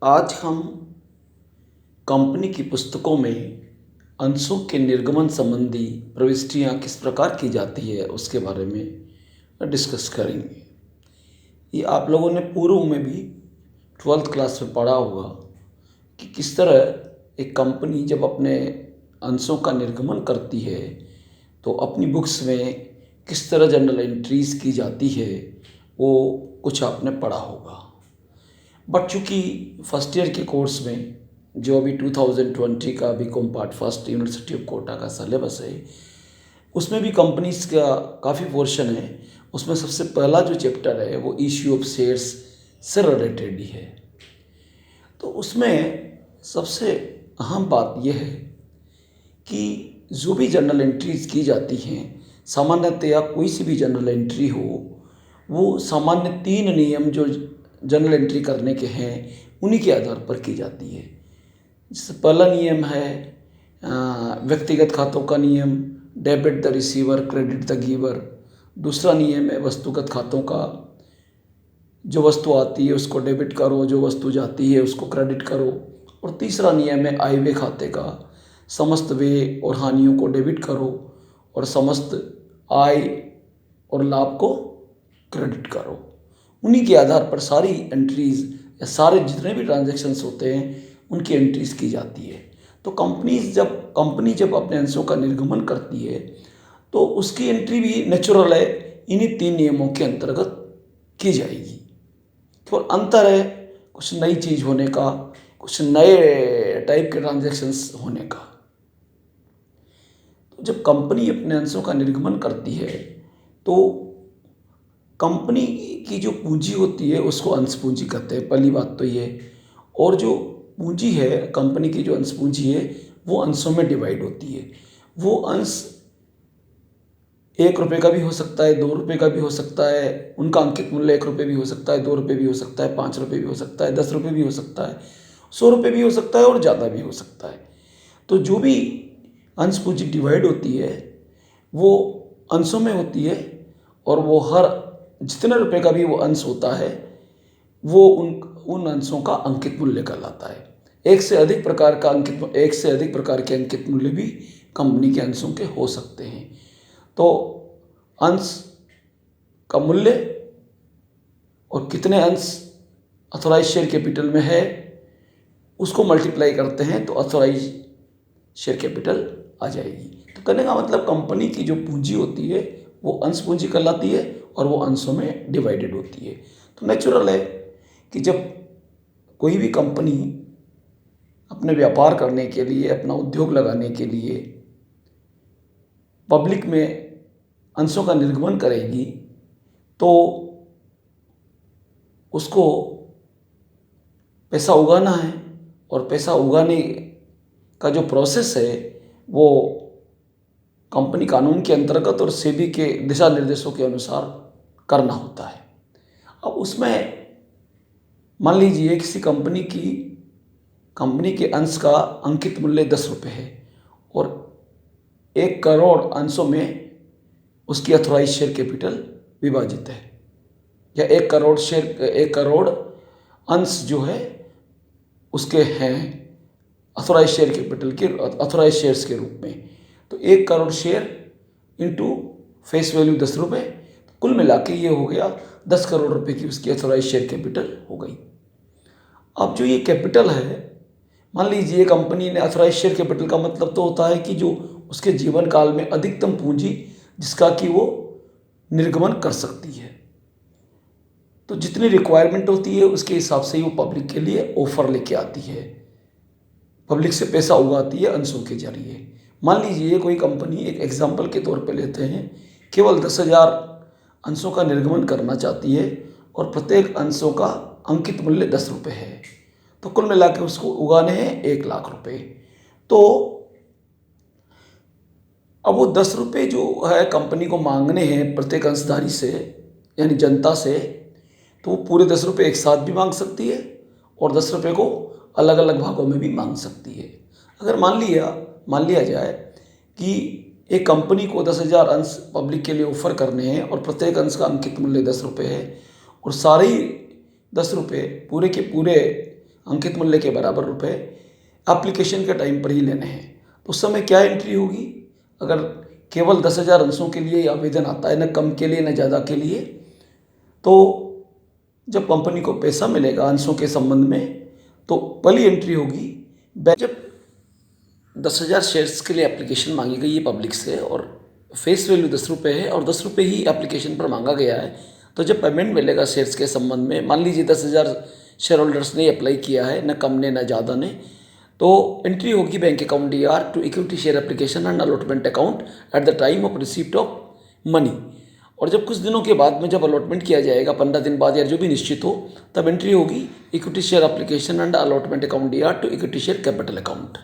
आज हम कंपनी की पुस्तकों में अंशों के निर्गमन संबंधी प्रविष्टियां किस प्रकार की जाती है उसके बारे में डिस्कस करेंगे। ये आप लोगों ने पूर्व में भी 12th क्लास में पढ़ा होगा कि किस तरह एक कंपनी जब अपने अंशों का निर्गमन करती है तो अपनी बुक्स में किस तरह जनरल एंट्रीज की जाती है, वो कुछ आपने पढ़ा होगा। बट चूँकि फर्स्ट ईयर के कोर्स में जो अभी 2020 का BCom part first university of Kota का सिलेबस है, उसमें भी कंपनीज का काफ़ी पोर्शन है। उसमें सबसे पहला जो चैप्टर है वो इश्यू ऑफ शेयर्स से रिलेटेड ही है। तो उसमें सबसे अहम बात यह है कि जो भी जर्नल एंट्रीज की जाती हैं, सामान्यतया कोई सी भी जर्नल एंट्री हो, वो सामान्य 3 नियम जो जर्नल एंट्री करने के हैं उन्हीं के आधार पर की जाती है। जैसे पहला नियम है व्यक्तिगत खातों का नियम, debit the receiver credit the giver. दूसरा नियम है वस्तुगत खातों का, जो वस्तु आती है उसको डेबिट करो, जो वस्तु जाती है उसको क्रेडिट करो। और तीसरा नियम है आय व्यय खाते का, समस्त व्यय और हानियों को डेबिट करो और समस्त आय और लाभ को क्रेडिट करो। उन्हीं के आधार पर सारी एंट्रीज या सारे जितने भी ट्रांजैक्शंस होते हैं उनकी एंट्रीज की जाती है। तो कंपनी जब अपने अंशों का निर्गमन करती है तो उसकी एंट्री भी नेचुरल है, इन्हीं 3 नियमों के अंतर्गत की जाएगी। केवल अंतर है कुछ नई चीज़ होने का, कुछ नए टाइप के ट्रांजैक्शंस होने का। तो जब कंपनी अपने अंशों का निर्गमन करती है तो कंपनी की जो पूंजी होती है उसको अंश पूंजी कहते हैं, पहली बात तो ये। और जो पूंजी है कंपनी की, जो अंश पूंजी है वो अंशों में डिवाइड होती है। वो अंश 1 रुपये का भी हो सकता है, 2 रुपये का भी हो सकता है, उनका अंकित मूल्य 1 रुपये भी हो सकता है, 2 रुपये भी हो सकता है, 5 रुपये भी हो सकता है, 10 रुपये भी हो सकता है, 100 रुपये भी हो सकता है और ज़्यादा भी हो सकता है। तो जो भी अंश पूंजी डिवाइड होती है वो अंशों में होती है और वो हर जितने रुपए का भी वो अंश होता है वो उन अंशों का अंकित मूल्य कहलाता है। एक से अधिक प्रकार के अंकित मूल्य भी कंपनी के अंशों के हो सकते हैं। तो अंश का मूल्य और कितने अंश ऑथोराइज शेयर कैपिटल में है उसको मल्टीप्लाई करते हैं तो ऑथोराइज शेयर कैपिटल आ जाएगी। तो कहने का मतलब कंपनी की जो पूंजी होती है वो अंश पूंजी कहलाती है और वो अंशों में डिवाइडेड होती है। तो नेचुरल है कि जब कोई भी कंपनी अपने व्यापार करने के लिए, अपना उद्योग लगाने के लिए पब्लिक में अंशों का निर्गमन करेगी तो उसको पैसा उगाना है और पैसा उगाने का जो प्रोसेस है वो कंपनी कानून के अंतर्गत और सेबी के दिशा निर्देशों के अनुसार करना होता है। अब उसमें मान लीजिए किसी कंपनी के अंश का अंकित मूल्य 10 रुपये है और 1 करोड़ अंशों में उसकी ऑथोराइज शेयर कैपिटल विभाजित है, या 1 करोड़ अंश जो है उसके हैं ऑथोराइज शेयर कैपिटल के ऑथोराइज शेयर्स के रूप में। तो 1 crore share into face value 10 रुपये, कुल मिला के ये हो गया 10 करोड़ रुपए की उसकी ऑथोराइज शेयर कैपिटल हो गई। अब जो ये कैपिटल है, मान लीजिए कंपनी ने ऑथोराइज शेयर कैपिटल का मतलब तो होता है कि जो उसके जीवन काल में अधिकतम पूंजी जिसका कि वो निर्गमन कर सकती है। तो जितनी रिक्वायरमेंट होती है उसके हिसाब से ही वो पब्लिक के लिए ऑफर लेके आती है, पब्लिक से पैसा उगाती है अंशों के जरिए। मान लीजिए कोई कंपनी, एक एग्जाम्पल के तौर पे लेते हैं, केवल 10,000 अंशों का निर्गमन करना चाहती है और प्रत्येक अंशों का अंकित मूल्य 10 रुपये है, तो कुल मिला के उसको उगाने हैं 1 लाख रुपए। तो अब वो 10 रुपये जो है कंपनी को मांगने हैं प्रत्येक अंशधारी से यानी जनता से, तो वो पूरे 10 रुपये एक साथ भी मांग सकती है और 10 रुपये को अलग अलग भागों में भी मांग सकती है। अगर मान लिया जाए कि एक कंपनी को 10,000 अंश पब्लिक के लिए ऑफर करने हैं और प्रत्येक अंश का अंकित मूल्य 10 रुपये है और सारे ही 10 रुपये पूरे के पूरे अंकित मूल्य के बराबर रुपए एप्लीकेशन के टाइम पर ही लेने हैं। तो उस समय क्या एंट्री होगी? अगर केवल 10,000 अंशों के लिए आवेदन आता है, न कम के लिए न ज़्यादा के लिए, तो जब कंपनी को पैसा मिलेगा अंशों के संबंध में, तो पहली एंट्री होगी जब 10,000 शेयर्स के लिए एप्लीकेशन मांगी गई है पब्लिक से और फेस वैल्यू 10 रुपये है और 10 रुपये ही एप्लीकेशन पर मांगा गया है, तो जब पेमेंट मिलेगा शेयर्स के संबंध में, मान लीजिए 10,000 शेयर होल्डर्स ने अप्लाई किया है, न कम ने न ज़्यादा ने, तो एंट्री होगी bank account DR to equity share application and allotment account at the time of receipt of money. और जब कुछ दिनों के बाद में जब अलॉटमेंट किया जाएगा, 15 दिन बाद या जो भी निश्चित हो, तब एंट्री होगी equity share application and allotment account DR to equity share capital account.